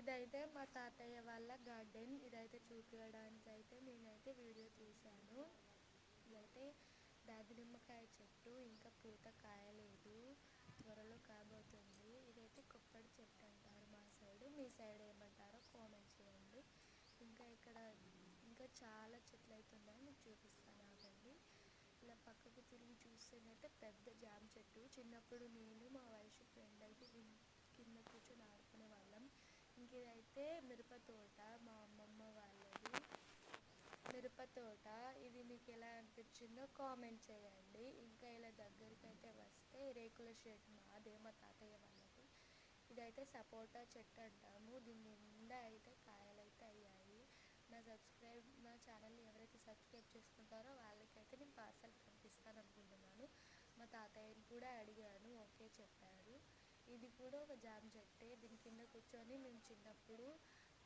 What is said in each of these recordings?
ఇదైతే మా తాతయ్య వాళ్ళ గార్డెన్. ఇదైతే చూపించడానికి అయితే నేనైతే వీడియో తీశాను. ఇదైతే దాది నిమ్మకాయ చెట్టు, ఇంకా పూత కాయలేదు, త్వరలో కాబోతుంది. ఇదైతే కొబ్బరి చెట్టు అంటారు మా సైడు, మీ సైడ్ ఏమంటారో కామెంట్ చేయండి. ఇంకా ఇక్కడ ఇంకా చాలా చెట్లు అయితే ఉన్నాయి, మీకు చూపిస్తాను ఆగండి. ఇలా పక్కకు తిరిగి చూస్తేనైతే పెద్ద జామ చెట్టు. చిన్నప్పుడు నేను మా వయసు ఫ్రెండ్ అయితే కింద కూర్చొని ఆడుకునే వాళ్ళం. ఇంక ఇదైతే మిరప తోట, మా అమ్మమ్మ వాళ్ళది మిరప తోట. ఇది మీకు ఎలా అనిపించిందో కామెంట్ చేయండి. ఇంకా ఇలా దగ్గరికి అయితే వస్తే రేకుల షెడ్ మాదే, మా తాతయ్య వాళ్ళది. ఇదైతే సపోటా చెట్టు అంటాము. దీని నిండా అయితే కాయలు అయితే అయ్యాయి. నా ఛానల్ని ఎవరైతే సబ్స్క్రైబ్ చేసుకుంటారో వాళ్ళకైతే నేను పార్సల్ పంపిస్తాను అనుకుంటున్నాను. మా తాతయ్యని కూడా అడిగాను, ఓకే చెప్పారు. ఇది కూడా ఒక జామ చెట్టే. దీని కింద కూర్చొని మేము చిన్నప్పుడు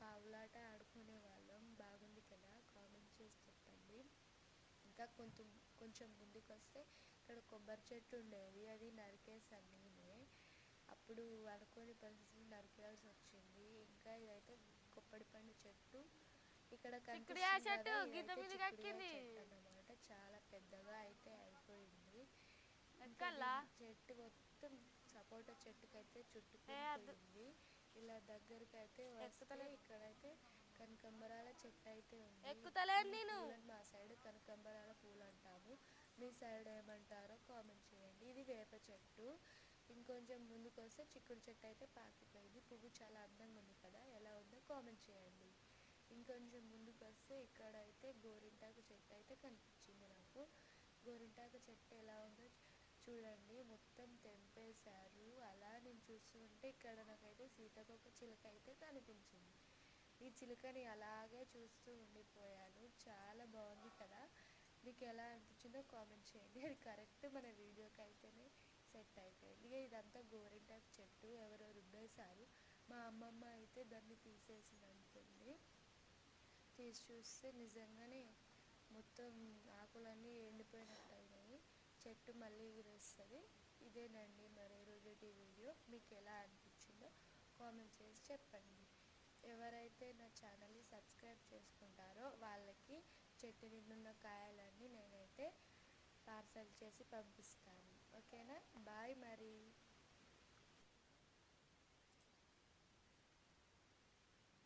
పావులాట ఆడుకునే వాళ్ళం. బాగుంది కదా, కామెంట్ చేసి చెప్పండి. ఇంకా కొంచెం ముందుకు వస్తే ఇక్కడ కొబ్బరి చెట్టు ఉండేది, అది నరికేసాను నేనే. అప్పుడు అనుకోని పరిస్థితులు నరికేయాల్సి వచ్చింది. ఇంకా ఇదైతే కొబ్బరి పండు చెట్టు. ఇక్కడ కనిపిస్తుంది కదా, ఇదైతే చిక్కుడుకాయ చెట్టు అన్నమాట. చాలా పెద్దగా అయితే అయిపోయింది. చెట్టు మొత్తం సపోటా చెట్టుకైతే చుట్టుకుపోయింది. ఇలా దగ్గరికి అయితే వస్తే ఇక్కడైతే కనకంబరాల చెట్టు అయితే ఉంది. మా సైడ్ కనకంబరాల పూలు అంటాము, మీ సైడ్ ఏమంటారో కామెంట్ చేయండి. ఇది వేప చెట్టు. ఇంకొంచెం ముందుకు వస్తే చిక్కుడు చెట్టు అయితే పాకిపోయింది. పువ్వు చాలా అందంగా ఉంది కదా, ఎలా ఉందో కామెంట్ చేయండి. ఇంకొంచెం ముందుకు వస్తే ఇక్కడైతే గోరింటాకు చెట్టు అయితే కనిపించింది నాకు. గోరింటాకు చెట్టు ఎలా ఉందో చూడండి, మొత్తం తెంపేశారు. అలా నేను చూస్తూ ఉంటే ఇక్కడ నాకైతే సీతాకోక చిలుక అయితే కనిపించింది. ఈ చిలుకని అలాగే చూస్తూ ఉండిపోయాను. చాలా బాగుంది కదా, మీకు ఎలా అనిపించిందో కామెంట్ చేయండి. అది కరెక్ట్ మన వీడియోకి అయితేనే సెట్ అయిపోయింది. ఇదంతా గోరింటాకు చెట్టు, ఎవరో రుబ్బేశారు. మా అమ్మమ్మ అయితే దాన్ని తీసేసింది అనుకుంది. తీసి చూస్తే నిజంగానే మొత్తం ఆకులన్నీ ఎండిపోయినట్టు అయినాయి. చెట్టు మళ్ళీ ఎగిరేస్తుంది. ఇదేనండి మరి రోజుటి వీడియో. మీకు ఎలా అనిపించిందో కామెంట్ చేసి చెప్పండి. ఎవరైతే నా ఛానల్ని సబ్స్క్రైబ్ చేసుకుంటారో వాళ్ళకి చెట్టు నిండున్న కాయలన్నీ నేనైతే పార్సల్ చేసి పంపిస్తాను. ఓకేనా, బాయ్ మరి.